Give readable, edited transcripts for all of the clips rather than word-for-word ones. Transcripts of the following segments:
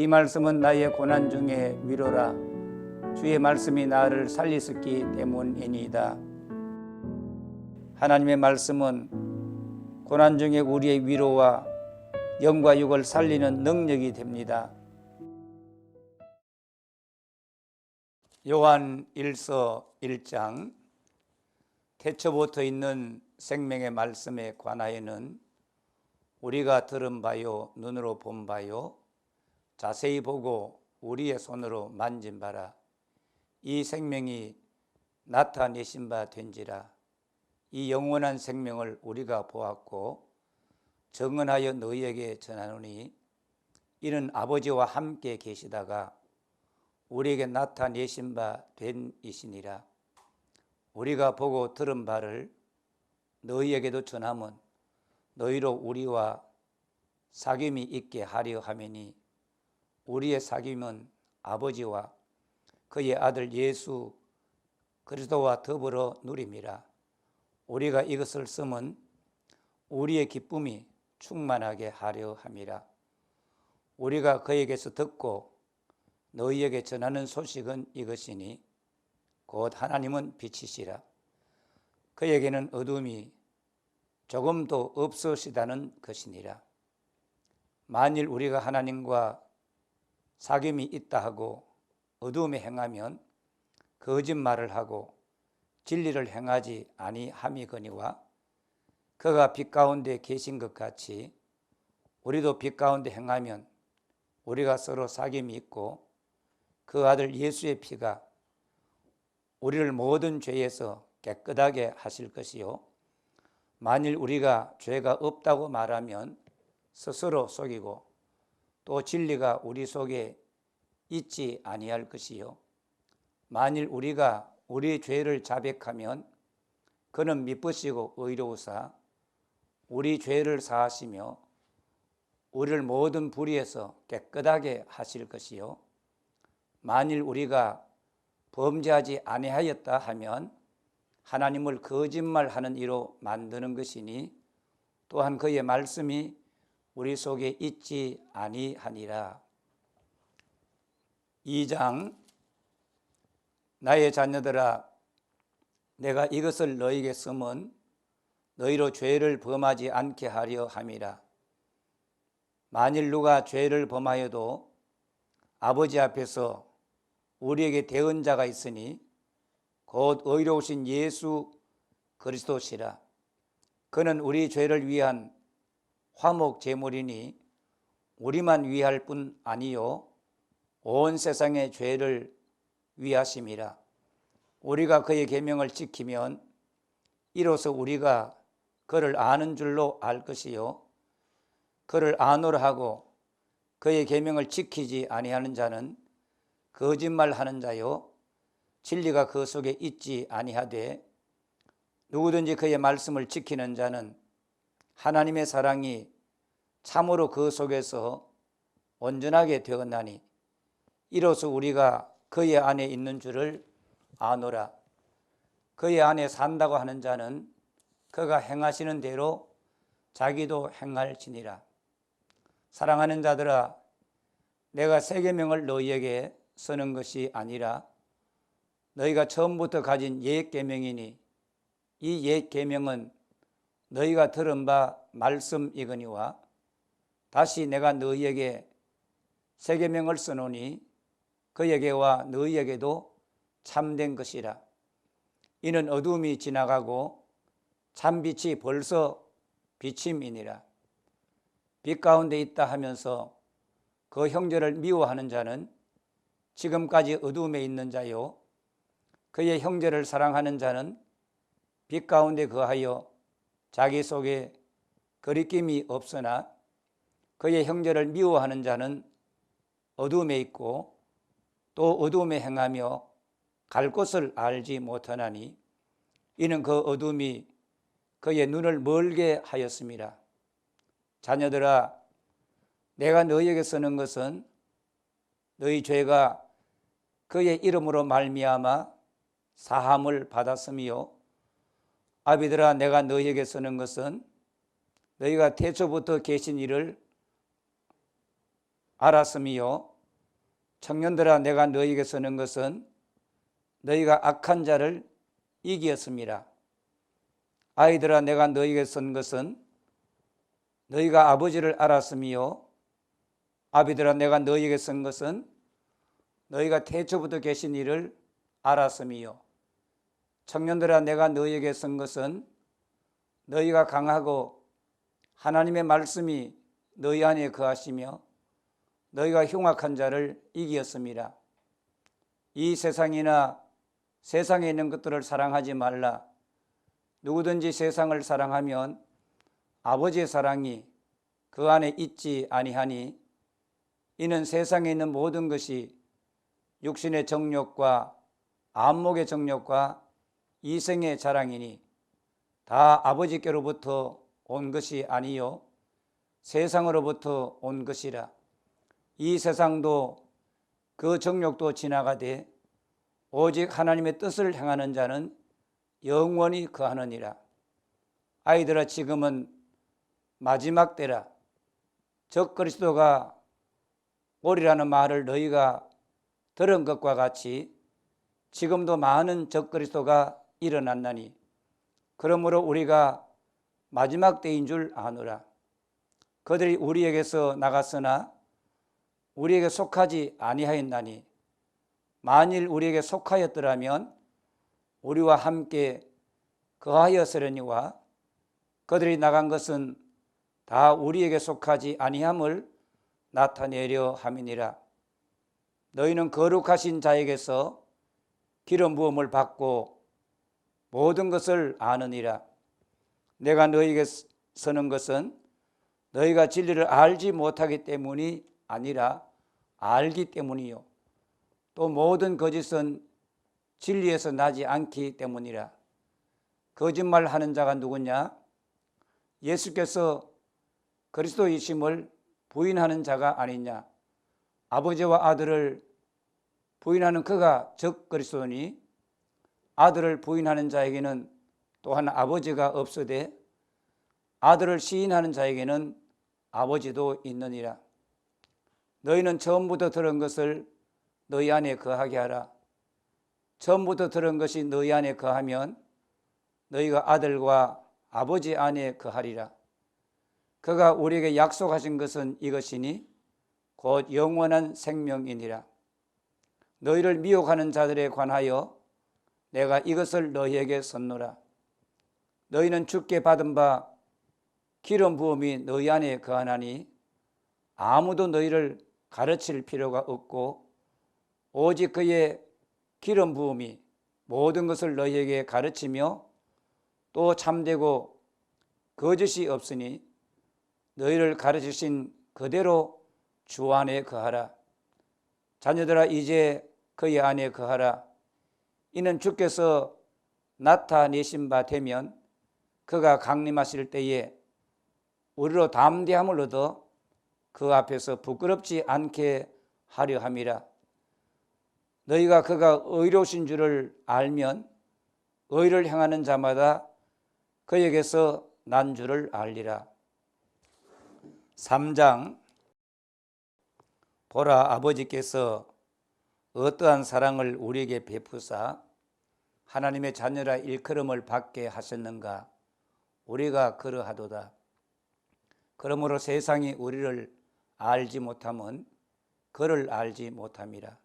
이 말씀은 나의 고난 중에 위로라. 주의 말씀이 나를 살리셨기 때문이니이다. 하나님의 말씀은 고난 중에 우리의 위로와 영과 육을 살리는 능력이 됩니다. 요한 1서 1장 태초부터 있는 생명의 말씀에 관하여는 우리가 들은 바요 눈으로 본 바요 자세히 보고 우리의 손으로 만진 바라. 이 생명이 나타내신 바 된지라. 이 영원한 생명을 우리가 보았고 증언하여 너희에게 전하노니 이는 아버지와 함께 계시다가 우리에게 나타내신 바 된 이시니라. 우리가 보고 들은 바를 너희에게도 전함은 너희로 우리와 사귐이 있게 하려 함이니 우리의 사귐은 아버지와 그의 아들 예수 그리스도와 더불어 누림이라. 우리가 이것을 쓰면 우리의 기쁨이 충만하게 하려 함이라. 우리가 그에게서 듣고 너희에게 전하는 소식은 이것이니 곧 하나님은 빛이시라. 그에게는 어둠이 조금도 없으시다는 것이니라. 만일 우리가 하나님과 사귐이 있다 하고 어둠에 행하면 거짓말을 하고 진리를 행하지 아니함이거니와 그가 빛 가운데 계신 것 같이 우리도 빛 가운데 행하면 우리가 서로 사귐이 있고 그 아들 예수의 피가 우리를 모든 죄에서 깨끗하게 하실 것이요 만일 우리가 죄가 없다고 말하면 스스로 속이고 또 진리가 우리 속에 있지 아니할 것이요 만일 우리가 우리의 죄를 자백하면 그는 미쁘시고 의로우사 우리 죄를 사하시며 우리를 모든 불의에서 깨끗하게 하실 것이요 만일 우리가 범죄하지 아니하였다 하면 하나님을 거짓말하는 이로 만드는 것이니 또한 그의 말씀이 우리 속에 있지 아니하니라. 2장 나의 자녀들아 내가 이것을 너희에게 쓰면 너희로 죄를 범하지 않게 하려 함이라. 만일 누가 죄를 범하여도 아버지 앞에서 우리에게 대언자가 있으니 곧 의로우신 예수 그리스도시라. 그는 우리 죄를 위한 화목 제물이니 우리만 위할 뿐 아니요 온 세상의 죄를 위하심이라. 우리가 그의 계명을 지키면 이로써 우리가 그를 아는 줄로 알 것이요 그를 아노라 하고 그의 계명을 지키지 아니하는 자는 거짓말하는 자요 진리가 그 속에 있지 아니하되 누구든지 그의 말씀을 지키는 자는 하나님의 사랑이 참으로 그 속에서 온전하게 되었나니 이로써 우리가 그의 안에 있는 줄을 아노라. 그의 안에 산다고 하는 자는 그가 행하시는 대로 자기도 행할지니라. 사랑하는 자들아 내가 새 계명을 너희에게 쓰는 것이 아니라 너희가 처음부터 가진 옛 계명이니 이 옛 계명은 너희가 들은 바 말씀이거니와 다시 내가 너희에게 새 계명을 쓰노니 그에게와 너희에게도 참된 것이라. 이는 어둠이 지나가고 참빛이 벌써 비침이니라. 빛 가운데 있다 하면서 그 형제를 미워하는 자는 지금까지 어둠에 있는 자요 그의 형제를 사랑하는 자는 빛 가운데 거하여 자기 속에 거리낌이 없으나 그의 형제를 미워하는 자는 어둠에 있고 또 어둠에 행하며 갈 곳을 알지 못하나니 이는 그 어둠이 그의 눈을 멀게 하였습니다. 자녀들아 내가 너희에게 쓰는 것은 너희 죄가 그의 이름으로 말미암아 사함을 받았으며 아비들아 내가 너희에게 쓰는 것은 너희가 태초부터 계신 이를 알았으며 청년들아 내가 너희에게 쓰는 것은 너희가 악한 자를 이기었습니다. 아이들아 내가 너희에게 쓴 것은 너희가 아버지를 알았으며 아비들아 내가 너희에게 쓴 것은 너희가 태초부터 계신 이를 알았으며 청년들아 내가 너희에게 쓴 것은 너희가 강하고 하나님의 말씀이 너희 안에 거하시며 너희가 흉악한 자를 이기었습니다. 이 세상이나 세상에 있는 것들을 사랑하지 말라. 누구든지 세상을 사랑하면 아버지의 사랑이 그 안에 있지 아니하니 이는 세상에 있는 모든 것이 육신의 정욕과 안목의 정욕과 이생의 자랑이니 다 아버지께로부터 온 것이 아니요 세상으로부터 온 것이라. 이 세상도 그 정욕도 지나가되 오직 하나님의 뜻을 행하는 자는 영원히 거하느니라. 아이들아 지금은 마지막 때라. 적그리스도가 오리라는 말을 너희가 들은 것과 같이 지금도 많은 적그리스도가 일어났나니 그러므로 우리가 마지막 때인 줄 아노라. 그들이 우리에게서 나갔으나 우리에게 속하지 아니하였나니 만일 우리에게 속하였더라면 우리와 함께 거하였으려니와 그들이 나간 것은 다 우리에게 속하지 아니함을 나타내려 함이니라. 너희는 거룩하신 자에게서 기름 부음을 받고 모든 것을 아느니라. 내가 너희에게 쓰는 것은 너희가 진리를 알지 못하기 때문이 아니라 알기 때문이요 또 모든 거짓은 진리에서 나지 않기 때문이라. 거짓말하는 자가 누구냐? 예수께서 그리스도이심을 부인하는 자가 아니냐? 아버지와 아들을 부인하는 그가 적 그리스도니 아들을 부인하는 자에게는 또한 아버지가 없으되 아들을 시인하는 자에게는 아버지도 있느니라. 너희는 처음부터 들은 것을 너희 안에 거하게 하라. 처음부터 들은 것이 너희 안에 거하면 너희가 아들과 아버지 안에 거하리라. 그가 우리에게 약속하신 것은 이것이니 곧 영원한 생명이니라. 너희를 미혹하는 자들에 관하여 내가 이것을 너희에게 썼노라. 너희는 주께 받은 바 기름 부음이 너희 안에 거하나니 아무도 너희를 가르칠 필요가 없고 오직 그의 기름 부음이 모든 것을 너희에게 가르치며 또 참되고 거짓이 없으니 너희를 가르치신 그대로 주 안에 거하라. 자녀들아 이제 그의 안에 거하라. 이는 주께서 나타내신 바 되면 그가 강림하실 때에 우리로 담대함을 얻어 그 앞에서 부끄럽지 않게 하려 함이라. 너희가 그가 의로우신 줄을 알면 의를 행하는 자마다 그에게서 난 줄을 알리라. 3장. 보라, 아버지께서 어떠한 사랑을 우리에게 베푸사 하나님의 자녀라 일컬음을 받게 하셨는가? 우리가 그러하도다. 그러므로 세상이 우리를 알지 못함은 그를 알지 못함이라.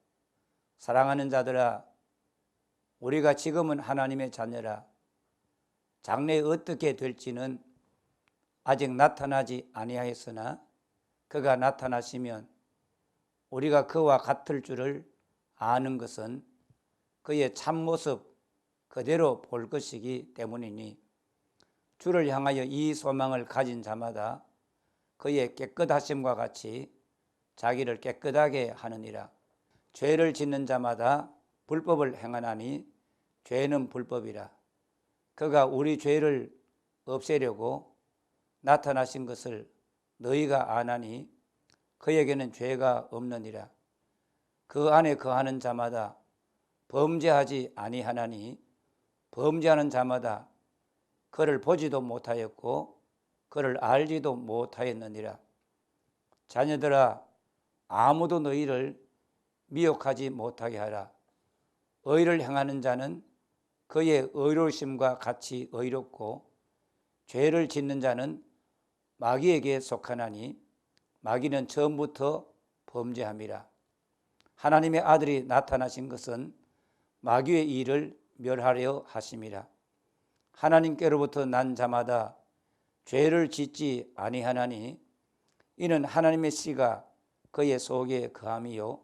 사랑하는 자들아, 우리가 지금은 하나님의 자녀라. 장래에 어떻게 될지는 아직 나타나지 아니하였으나 그가 나타나시면 우리가 그와 같을 줄을 아는 것은 그의 참모습 그대로 볼 것이기 때문이니 주를 향하여 이 소망을 가진 자마다 그의 깨끗하심과 같이 자기를 깨끗하게 하느니라. 죄를 짓는 자마다 불법을 행하나니 죄는 불법이라. 그가 우리 죄를 없애려고 나타나신 것을 너희가 아나니 그에게는 죄가 없느니라. 그 안에 거하는 자마다 범죄하지 아니하나니 범죄하는 자마다 그를 보지도 못하였고 그를 알지도 못하였느니라. 자녀들아, 아무도 너희를 미혹하지 못하게 하라. 의를 행하는 자는 그의 의로우심과 같이 의롭고 죄를 짓는 자는 마귀에게 속하나니 마귀는 처음부터 범죄함이라. 하나님의 아들이 나타나신 것은 마귀의 일을 멸하려 하심이라. 하나님께로부터 난 자마다 죄를 짓지 아니하나니 이는 하나님의 씨가 그의 속에 거함이요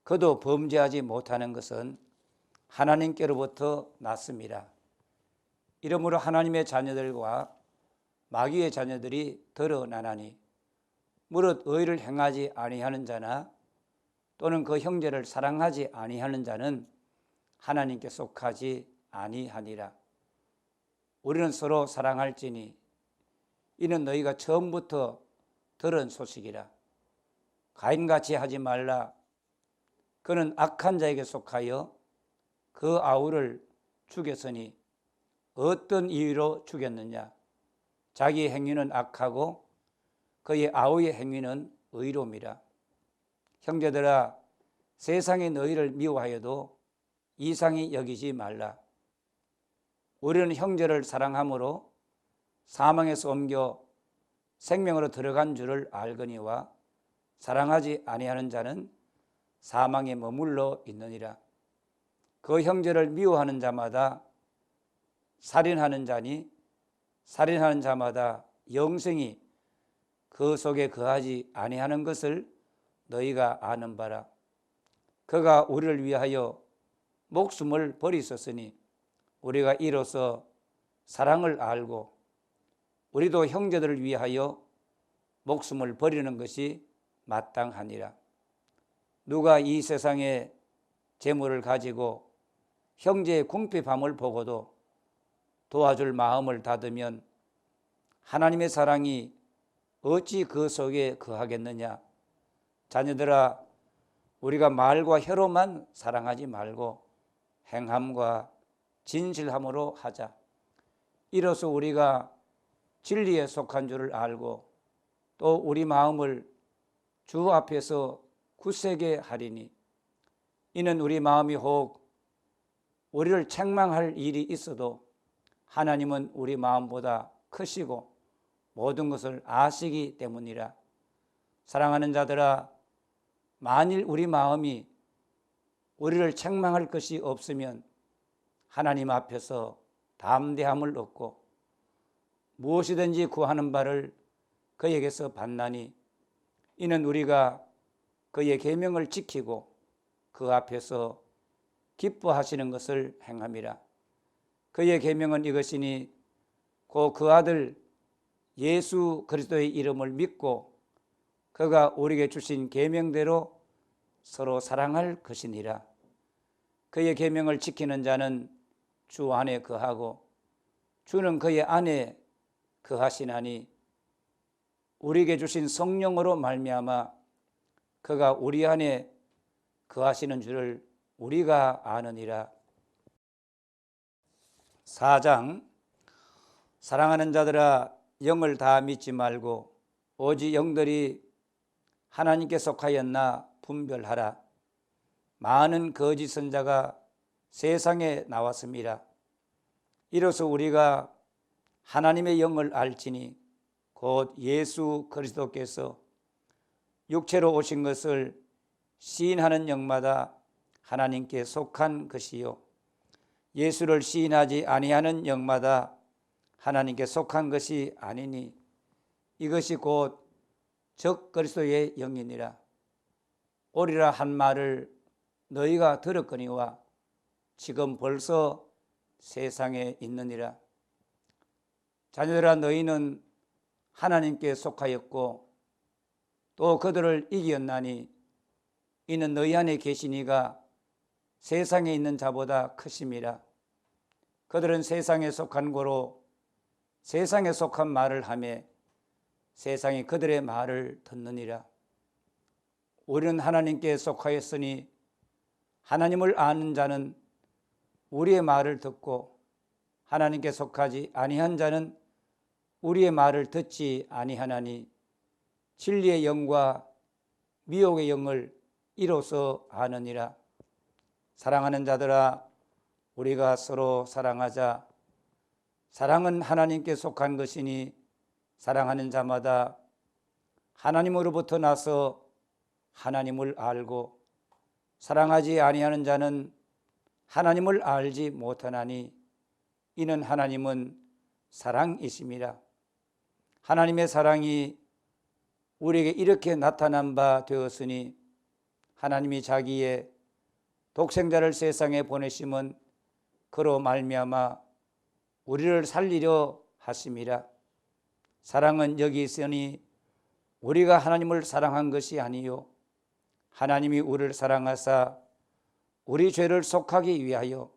그도 범죄하지 못하는 것은 하나님께로부터 났습니다. 이러므로 하나님의 자녀들과 마귀의 자녀들이 드러나나니 무릇 의를 행하지 아니하는 자나 또는 그 형제를 사랑하지 아니하는 자는 하나님께 속하지 아니하니라. 우리는 서로 사랑할지니 이는 너희가 처음부터 들은 소식이라. 가인같이 하지 말라. 그는 악한 자에게 속하여 그 아우를 죽였으니 어떤 이유로 죽였느냐? 자기의 행위는 악하고 그의 아우의 행위는 의로움이라. 형제들아, 세상이 너희를 미워하여도 이상히 여기지 말라. 우리는 형제를 사랑함으로 사망에서 옮겨 생명으로 들어간 줄을 알거니와 사랑하지 아니하는 자는 사망에 머물러 있느니라. 그 형제를 미워하는 자마다 살인하는 자니 살인하는 자마다 영생이 그 속에 거하지 아니하는 것을 너희가 아는 바라. 그가 우리를 위하여 목숨을 버리셨으니 우리가 이로써 사랑을 알고 우리도 형제들을 위하여 목숨을 버리는 것이 마땅하니라. 누가 이 세상의 재물을 가지고 형제의 궁핍함을 보고도 도와줄 마음을 닫으면 하나님의 사랑이 어찌 그 속에 거하겠느냐. 자녀들아, 우리가 말과 혀로만 사랑하지 말고 행함과 진실함으로 하자. 이로써 우리가 진리에 속한 줄을 알고 또 우리 마음을 주 앞에서 굳세게 하리니 이는 우리 마음이 혹 우리를 책망할 일이 있어도 하나님은 우리 마음보다 크시고 모든 것을 아시기 때문이라. 사랑하는 자들아, 만일 우리 마음이 우리를 책망할 것이 없으면 하나님 앞에서 담대함을 얻고 무엇이든지 구하는 바를 그에게서 받나니 이는 우리가 그의 계명을 지키고 그 앞에서 기뻐하시는 것을 행함이라. 그의 계명은 이것이니 곧 그 아들 예수 그리스도의 이름을 믿고 그가 우리에게 주신 계명대로 서로 사랑할 것이니라. 그의 계명을 지키는 자는 주 안에 거하고 주는 그의 안에 거하시나니 우리에게 주신 성령으로 말미암아 그가 우리 안에 거하시는 줄을 우리가 아느니라. 4장. 사랑하는 자들아, 영을 다 믿지 말고 오직 영들이 하나님께 속하였나 분별하라. 많은 거짓 선자가 세상에 나왔습니다. 이로써 우리가 하나님의 영을 알지니 곧 예수 그리스도께서 육체로 오신 것을 시인하는 영마다 하나님께 속한 것이요 예수를 시인하지 아니하는 영마다 하나님께 속한 것이 아니니 이것이 곧 적 그리스도의 영이니라. 오리라 한 말을 너희가 들었거니와 지금 벌써 세상에 있느니라. 자녀들아, 너희는 하나님께 속하였고 또 그들을 이겼나니 이는 너희 안에 계신 이가 세상에 있는 자보다 크심이라. 그들은 세상에 속한 고로 세상에 속한 말을 하며 세상이 그들의 말을 듣느니라. 우리는 하나님께 속하였으니 하나님을 아는 자는 우리의 말을 듣고 하나님께 속하지 아니한 자는 우리의 말을 듣지 아니하나니 진리의 영과 미혹의 영을 이로써 아느니라. 사랑하는 자들아, 우리가 서로 사랑하자. 사랑은 하나님께 속한 것이니 사랑하는 자마다 하나님으로부터 나서 하나님을 알고 사랑하지 아니하는 자는 하나님을 알지 못하나니 이는 하나님은 사랑이심이라. 하나님의 사랑이 우리에게 이렇게 나타난 바 되었으니 하나님이 자기의 독생자를 세상에 보내심은 그로 말미암아 우리를 살리려 하심이라. 사랑은 여기 있으니 우리가 하나님을 사랑한 것이 아니요 하나님이 우리를 사랑하사 우리 죄를 속하기 위하여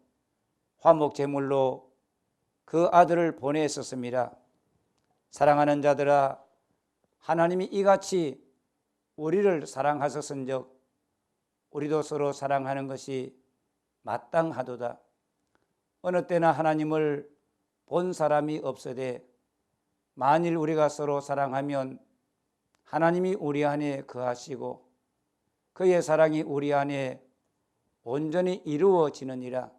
화목 제물로 그 아들을 보내셨습니다. 사랑하는 자들아, 하나님이 이같이 우리를 사랑하셨은즉 우리도 서로 사랑하는 것이 마땅하도다. 어느 때나 하나님을 본 사람이 없으되 만일 우리가 서로 사랑하면 하나님이 우리 안에 거하시고 그의 사랑이 우리 안에 온전히 이루어지느니라.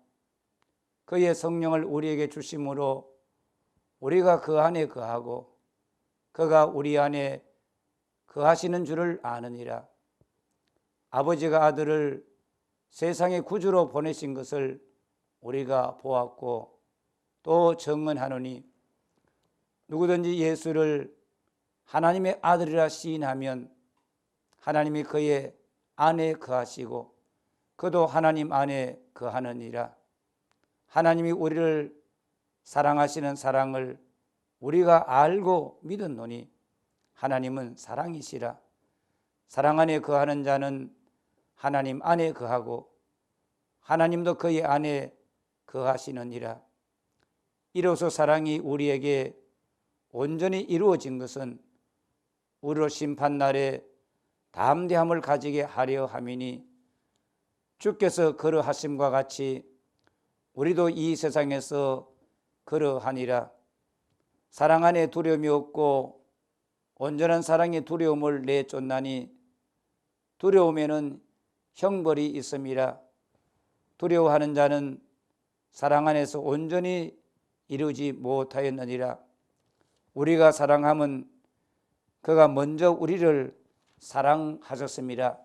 그의 성령을 우리에게 주심으로 우리가 그 안에 거하고 그가 우리 안에 거하시는 줄을 아느니라. 아버지가 아들을 세상의 구주로 보내신 것을 우리가 보았고 또 증언하노니 누구든지 예수를 하나님의 아들이라 시인하면 하나님이 그의 안에 거하시고 그도 하나님 안에 거하느니라. 하나님이 우리를 사랑하시는 사랑을 우리가 알고 믿었노니 하나님은 사랑이시라. 사랑 안에 거하는 자는 하나님 안에 거하고 하나님도 그의 안에 거하시느니라. 이로써 사랑이 우리에게 온전히 이루어진 것은 우리로 심판날에 담대함을 가지게 하려 함이니 주께서 그러하심과 같이 우리도 이 세상에서 그러하니라. 사랑 안에 두려움이 없고 온전한 사랑의 두려움을 내쫓나니 두려움에는 형벌이 있음이라. 두려워하는 자는 사랑 안에서 온전히 이루지 못하였느니라. 우리가 사랑함은 그가 먼저 우리를 사랑하셨습니다.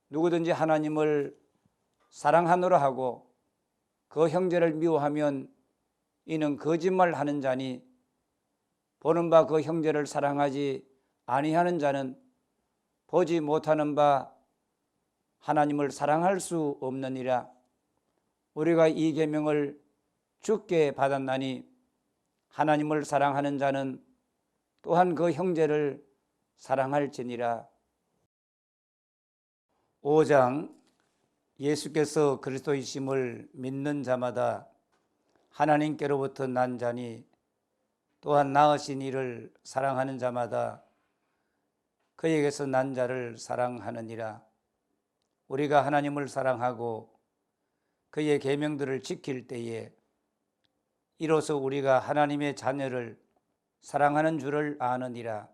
누구든지 하나님을 사랑하노라 하고 그 형제를 미워하면 이는 거짓말하는 자니 보는 바 그 형제를 사랑하지 아니하는 자는 보지 못하는 바 하나님을 사랑할 수 없느니라. 우리가 이 계명을 주께 받았나니 하나님을 사랑하는 자는 또한 그 형제를 사랑할지니라. 5장 예수께서 그리스도이심을 믿는 자마다 하나님께로부터 난 자니 또한 낳으신 이를 사랑하는 자마다 그에게서 난 자를 사랑하느니라. 우리가 하나님을 사랑하고 그의 계명들을 지킬 때에 이로써 우리가 하나님의 자녀를 사랑하는 줄을 아느니라.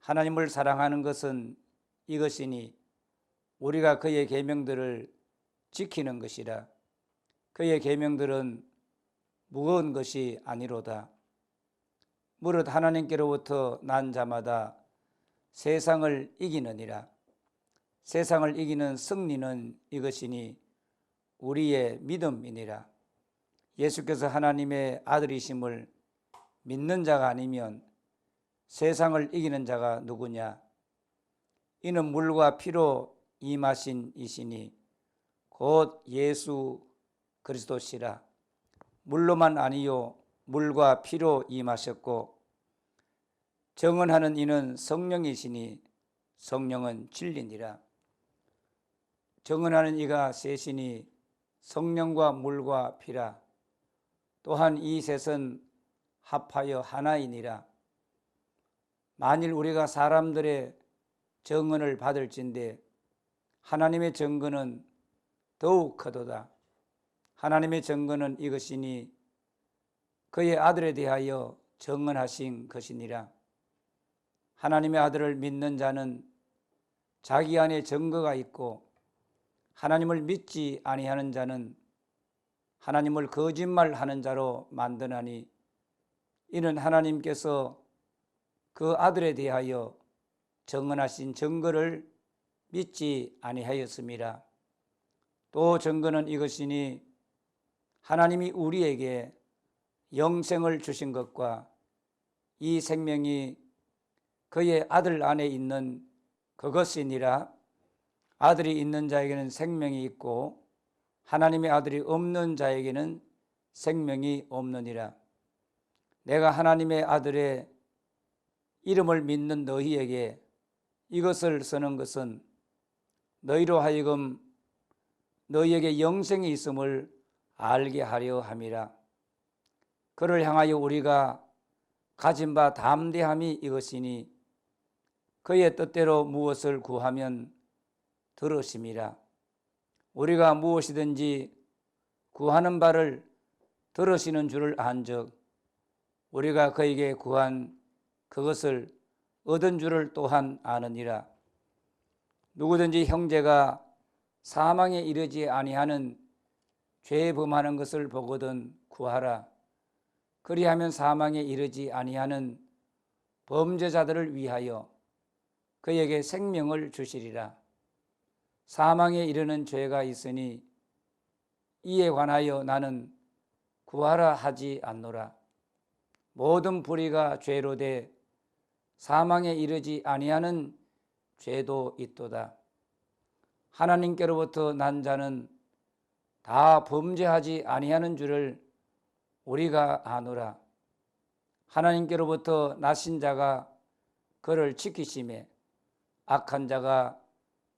하나님을 사랑하는 것은 이것이니 우리가 그의 계명들을 지키는 것이라. 그의 계명들은 무거운 것이 아니로다. 무릇 하나님께로부터 난 자마다 세상을 이기느니라. 세상을 이기는 승리는 이것이니 우리의 믿음이니라. 예수께서 하나님의 아들이심을 믿는 자가 아니면 세상을 이기는 자가 누구냐? 이는 물과 피로 임하신 이시니 곧 예수 그리스도시라. 물로만 아니요 물과 피로 임하셨고 정언하는 이는 성령이시니 성령은 진리니라. 정언하는 이가 셋이니 성령과 물과 피라. 또한 이 셋은 합하여 하나이니라. 만일 우리가 사람들의 정언을 받을진대 하나님의 증거는 더욱 크도다. 하나님의 증거는 이것이니 그의 아들에 대하여 정언하신 것이니라. 하나님의 아들을 믿는 자는 자기 안에 증거가 있고 하나님을 믿지 아니하는 자는 하나님을 거짓말하는 자로 만드나니 이는 하나님께서 그 아들에 대하여 정언하신 증거를 믿지 아니하였습니다. 또 증거는 이것이니 하나님이 우리에게 영생을 주신 것과 이 생명이 그의 아들 안에 있는 그것이니라. 아들이 있는 자에게는 생명이 있고 하나님의 아들이 없는 자에게는 생명이 없느니라. 내가 하나님의 아들의 이름을 믿는 너희에게 이것을 쓰는 것은 너희로 하여금 너희에게 영생이 있음을 알게 하려 함이라. 그를 향하여 우리가 가진 바 담대함이 이것이니 그의 뜻대로 무엇을 구하면 들으심이라. 우리가 무엇이든지 구하는 바를 들으시는 줄을 안즉 우리가 그에게 구한 그것을 얻은 줄을 또한 아느니라. 누구든지 형제가 사망에 이르지 아니하는 죄 범하는 것을 보거든 구하라. 그리하면 사망에 이르지 아니하는 범죄자들을 위하여 그에게 생명을 주시리라. 사망에 이르는 죄가 있으니 이에 관하여 나는 구하라 하지 않노라. 모든 불의가 죄로 돼 사망에 이르지 아니하는 죄도 있도다. 하나님께로부터 난 자는 다 범죄하지 아니하는 줄을 우리가 아노라. 하나님께로부터 나신 자가 그를 지키심에 악한 자가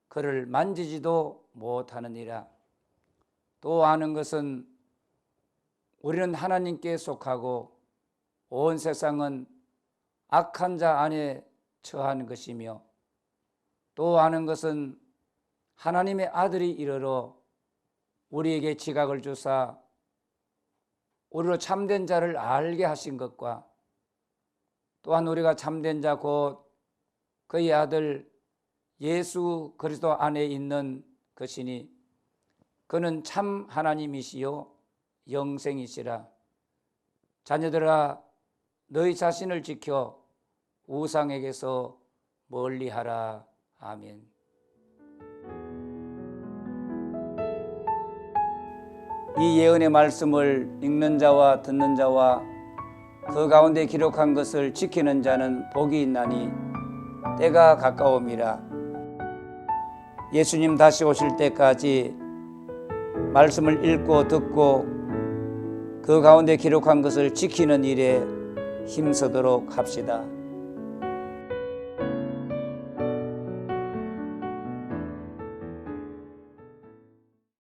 그를 만지지도 못하느니라. 또 아는 것은 우리는 하나님께 속하고 온 세상은 악한 자 안에 처한 것이며 또 아는 것은 하나님의 아들이 이르러 우리에게 지각을 주사 우리로 참된 자를 알게 하신 것과 또한 우리가 참된 자 곧 그의 아들 예수 그리스도 안에 있는 것이니 그는 참 하나님이시요 영생이시라. 자녀들아 너희 자신을 지켜 우상에게서 멀리하라. 아멘. 이 예언의 말씀을 읽는 자와 듣는 자와 그 가운데 기록한 것을 지키는 자는 복이 있나니 때가 가까움이라. 예수님 다시 오실 때까지 말씀을 읽고 듣고 그 가운데 기록한 것을 지키는 일에 힘쓰도록 합시다.